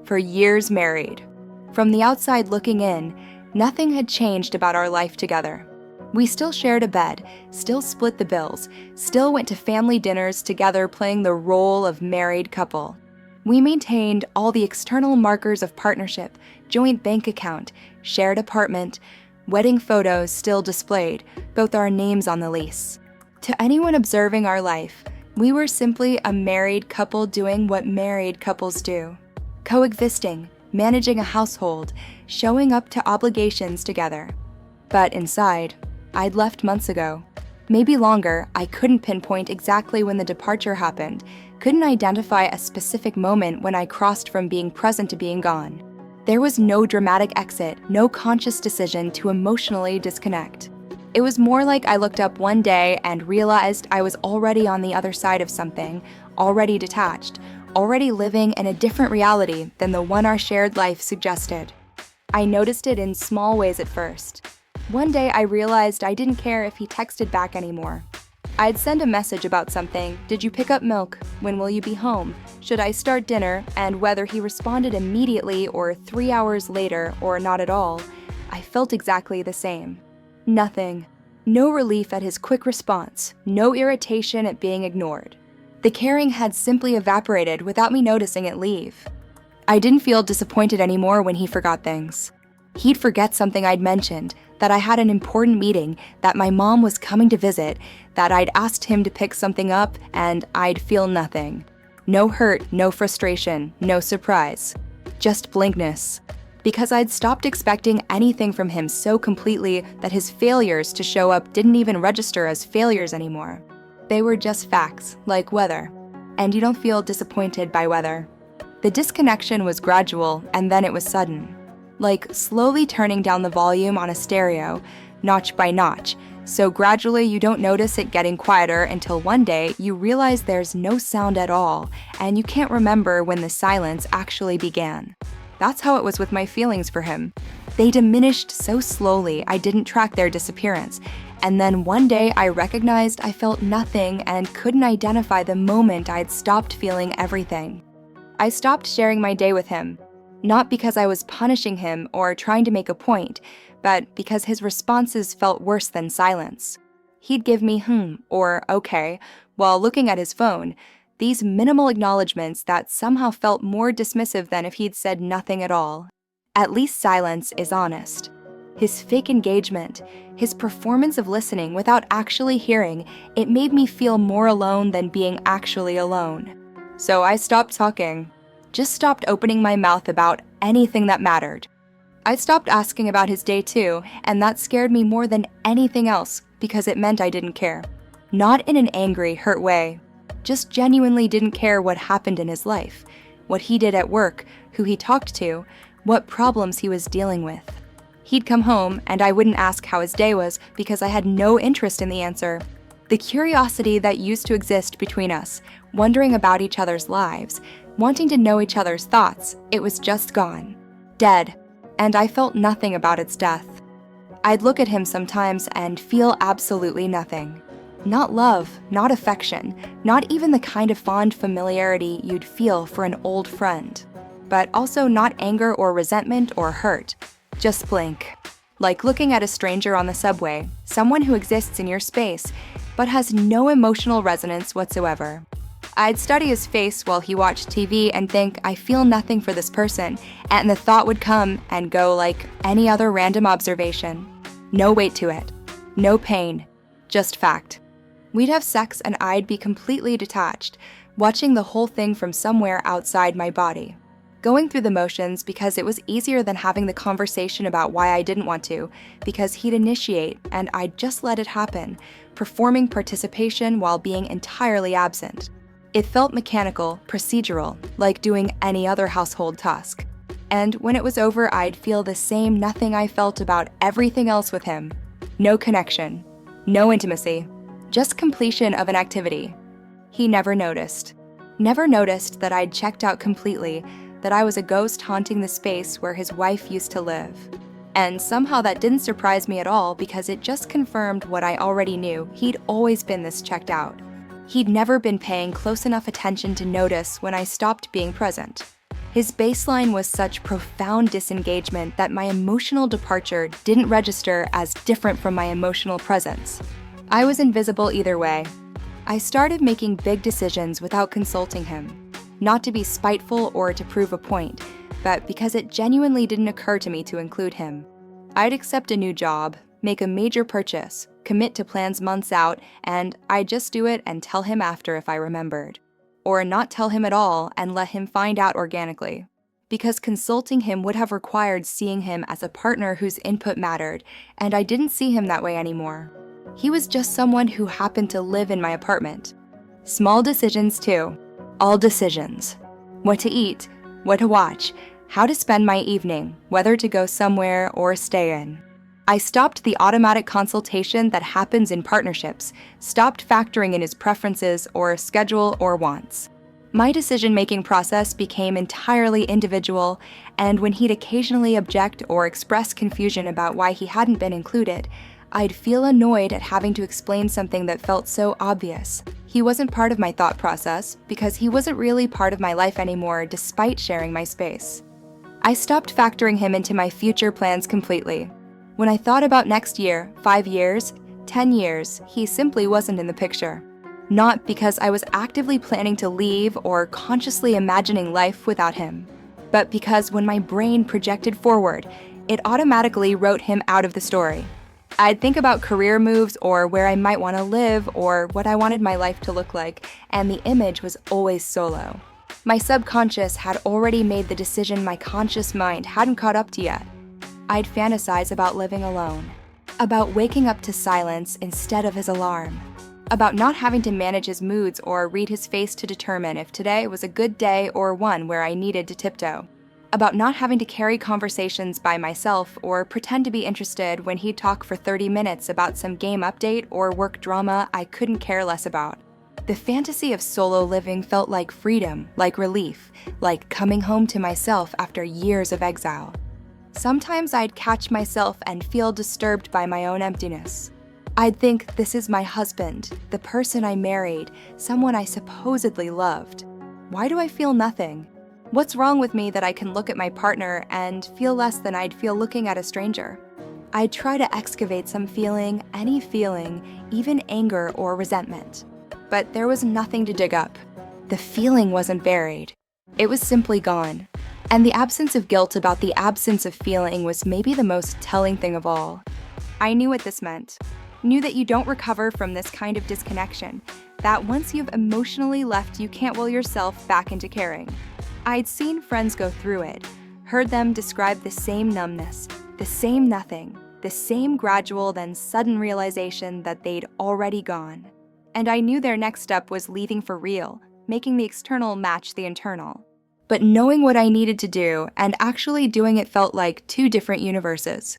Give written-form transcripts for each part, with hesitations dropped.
for years married. From the outside looking in, nothing had changed about our life together. We still shared a bed, still split the bills, still went to family dinners together playing the role of married couple. We maintained all the external markers of partnership, joint bank account, shared apartment, wedding photos still displayed, both our names on the lease. To anyone observing our life, we were simply a married couple doing what married couples do. Coexisting, managing a household, showing up to obligations together. But inside, I'd left months ago. Maybe longer. I couldn't pinpoint exactly when the departure happened, couldn't identify a specific moment when I crossed from being present to being gone. There was no dramatic exit, no conscious decision to emotionally disconnect. It was more like I looked up one day and realized I was already on the other side of something, already detached, already living in a different reality than the one our shared life suggested. I noticed it in small ways at first. One day I realized I didn't care if he texted back anymore. I'd send a message about something, did you pick up milk? When will you be home? Should I start dinner? And whether he responded immediately or 3 hours later or not at all, I felt exactly the same. Nothing. No relief at his quick response, no irritation at being ignored. The caring had simply evaporated without me noticing it leave. I didn't feel disappointed anymore when he forgot things. He'd forget something I'd mentioned, that I had an important meeting, that my mom was coming to visit, that I'd asked him to pick something up, and I'd feel nothing. No hurt, no frustration, no surprise. Just blankness. Because I'd stopped expecting anything from him so completely that his failures to show up didn't even register as failures anymore. They were just facts, like weather. And you don't feel disappointed by weather. The disconnection was gradual, and then it was sudden. Like slowly turning down the volume on a stereo, notch by notch, so gradually you don't notice it getting quieter until one day you realize there's no sound at all, and you can't remember when the silence actually began. That's how it was with my feelings for him. They diminished so slowly I didn't track their disappearance, and then one day I recognized I felt nothing and couldn't identify the moment I'd stopped feeling everything. I stopped sharing my day with him, not because I was punishing him or trying to make a point, but because his responses felt worse than silence. He'd give me or okay while looking at his phone, these minimal acknowledgments that somehow felt more dismissive than if he'd said nothing at all. At least silence is honest. His fake engagement, his performance of listening without actually hearing, it made me feel more alone than being actually alone. So I stopped talking, just stopped opening my mouth about anything that mattered. I stopped asking about his day too, and that scared me more than anything else because it meant I didn't care. Not in an angry, hurt way. Just genuinely didn't care what happened in his life, what he did at work, who he talked to, what problems he was dealing with. He'd come home, and I wouldn't ask how his day was because I had no interest in the answer. The curiosity that used to exist between us, wondering about each other's lives, wanting to know each other's thoughts, it was just gone. Dead. And I felt nothing about its death. I'd look at him sometimes and feel absolutely nothing. Not love, not affection, not even the kind of fond familiarity you'd feel for an old friend. But also not anger or resentment or hurt. Just blank. Like looking at a stranger on the subway, someone who exists in your space, but has no emotional resonance whatsoever. I'd study his face while he watched TV and think, I feel nothing for this person, and the thought would come and go like any other random observation. No weight to it. No pain. Just fact. We'd have sex and I'd be completely detached, watching the whole thing from somewhere outside my body. Going through the motions because it was easier than having the conversation about why I didn't want to, because he'd initiate and I'd just let it happen, performing participation while being entirely absent. It felt mechanical, procedural, like doing any other household task. And when it was over, I'd feel the same nothing I felt about everything else with him. No connection. No intimacy. Just completion of an activity. He never noticed. Never noticed that I'd checked out completely, that I was a ghost haunting the space where his wife used to live. And somehow that didn't surprise me at all because it just confirmed what I already knew. He'd always been this checked out. He'd never been paying close enough attention to notice when I stopped being present. His baseline was such profound disengagement that my emotional departure didn't register as different from my emotional presence. I was invisible either way. I started making big decisions without consulting him, not to be spiteful or to prove a point, but because it genuinely didn't occur to me to include him. I'd accept a new job, make a major purchase, commit to plans months out, and I'd just do it and tell him after if I remembered. Or not tell him at all and let him find out organically. Because consulting him would have required seeing him as a partner whose input mattered, and I didn't see him that way anymore. He was just someone who happened to live in my apartment. Small decisions too. All decisions. What to eat, what to watch, how to spend my evening, whether to go somewhere or stay in. I stopped the automatic consultation that happens in partnerships, stopped factoring in his preferences or schedule or wants. My decision-making process became entirely individual, and when he'd occasionally object or express confusion about why he hadn't been included, I'd feel annoyed at having to explain something that felt so obvious. He wasn't part of my thought process because he wasn't really part of my life anymore despite sharing my space. I stopped factoring him into my future plans completely. When I thought about next year, 5 years, 10 years, he simply wasn't in the picture. Not because I was actively planning to leave or consciously imagining life without him, but because when my brain projected forward, it automatically wrote him out of the story. I'd think about career moves or where I might want to live or what I wanted my life to look like, and the image was always solo. My subconscious had already made the decision my conscious mind hadn't caught up to yet. I'd fantasize about living alone, about waking up to silence instead of his alarm, about not having to manage his moods or read his face to determine if today was a good day or one where I needed to tiptoe, about not having to carry conversations by myself or pretend to be interested when he'd talk for 30 minutes about some game update or work drama I couldn't care less about. The fantasy of solo living felt like freedom, like relief, like coming home to myself after years of exile. Sometimes I'd catch myself and feel disturbed by my own emptiness. I'd think this is my husband, the person I married, someone I supposedly loved. Why do I feel nothing? What's wrong with me that I can look at my partner and feel less than I'd feel looking at a stranger? I'd try to excavate some feeling, any feeling, even anger or resentment. But there was nothing to dig up. The feeling wasn't buried. It was simply gone. And the absence of guilt about the absence of feeling was maybe the most telling thing of all. I knew what this meant. Knew that you don't recover from this kind of disconnection, that once you've emotionally left, you can't will yourself back into caring. I'd seen friends go through it, heard them describe the same numbness, the same nothing, the same gradual then sudden realization that they'd already gone. And I knew their next step was leaving for real, making the external match the internal. But knowing what I needed to do and actually doing it felt like two different universes.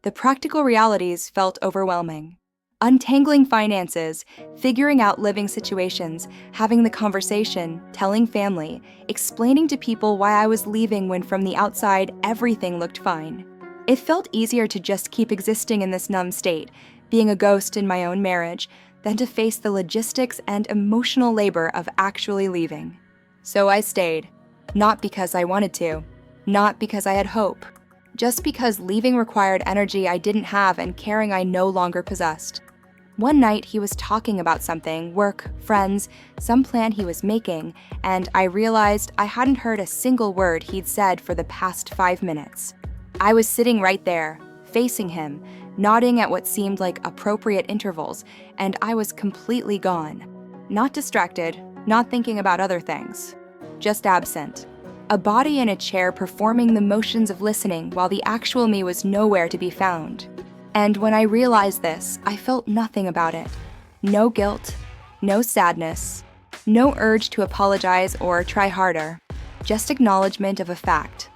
The practical realities felt overwhelming. Untangling finances, figuring out living situations, having the conversation, telling family, explaining to people why I was leaving when from the outside everything looked fine. It felt easier to just keep existing in this numb state, being a ghost in my own marriage, than to face the logistics and emotional labor of actually leaving. So I stayed. Not because I wanted to, not because I had hope, just because leaving required energy I didn't have and caring I no longer possessed. One night he was talking about something, work, friends, some plan he was making, and I realized I hadn't heard a single word he'd said for the past 5 minutes. I was sitting right there, facing him, nodding at what seemed like appropriate intervals, and I was completely gone. Not distracted, not thinking about other things. Just absent. A body in a chair performing the motions of listening while the actual me was nowhere to be found. And when I realized this, I felt nothing about it. No guilt, no sadness, no urge to apologize or try harder, just acknowledgement of a fact.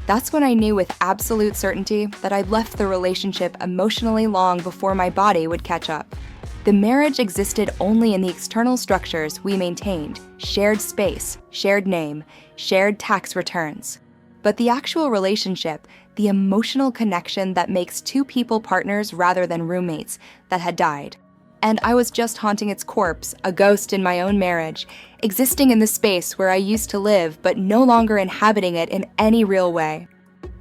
That's when I knew with absolute certainty that I'd left the relationship emotionally long before my body would catch up. The marriage existed only in the external structures we maintained, shared space, shared name, shared tax returns. But the actual relationship, the emotional connection that makes two people partners rather than roommates, that had died. And I was just haunting its corpse, a ghost in my own marriage, existing in the space where I used to live but no longer inhabiting it in any real way.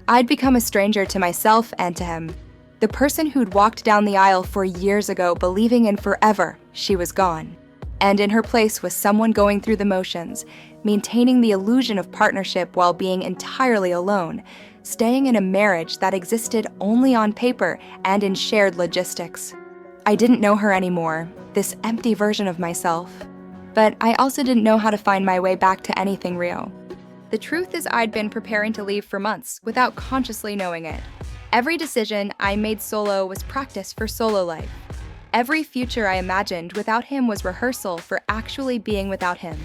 I'd become a stranger to myself and to him. The person who'd walked down the aisle 4 years ago believing in forever, she was gone. And in her place was someone going through the motions, maintaining the illusion of partnership while being entirely alone, staying in a marriage that existed only on paper and in shared logistics. I didn't know her anymore, this empty version of myself. But I also didn't know how to find my way back to anything real. The truth is I'd been preparing to leave for months without consciously knowing it. Every decision I made solo was practice for solo life. Every future I imagined without him was rehearsal for actually being without him.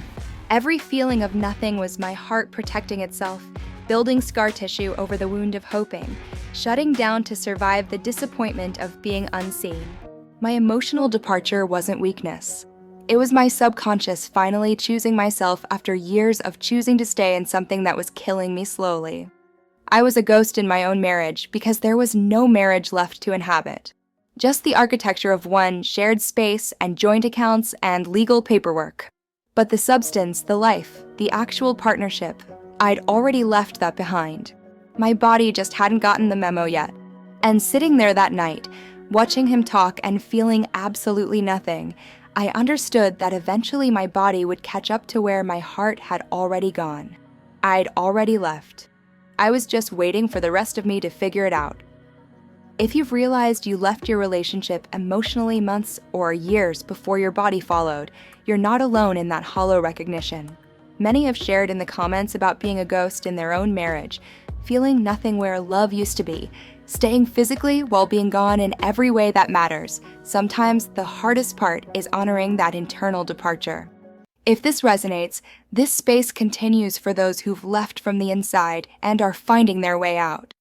Every feeling of nothing was my heart protecting itself, building scar tissue over the wound of hoping, shutting down to survive the disappointment of being unseen. My emotional departure wasn't weakness. It was my subconscious finally choosing myself after years of choosing to stay in something that was killing me slowly. I was a ghost in my own marriage because there was no marriage left to inhabit. Just the architecture of one shared space and joint accounts and legal paperwork. But the substance, the life, the actual partnership, I'd already left that behind. My body just hadn't gotten the memo yet. And sitting there that night, watching him talk and feeling absolutely nothing, I understood that eventually my body would catch up to where my heart had already gone. I'd already left. I was just waiting for the rest of me to figure it out. If you've realized you left your relationship emotionally months or years before your body followed, you're not alone in that hollow recognition. Many have shared in the comments about being a ghost in their own marriage, feeling nothing where love used to be, staying physically while being gone in every way that matters. Sometimes the hardest part is honoring that internal departure. If this resonates, this space continues for those who've left from the inside and are finding their way out.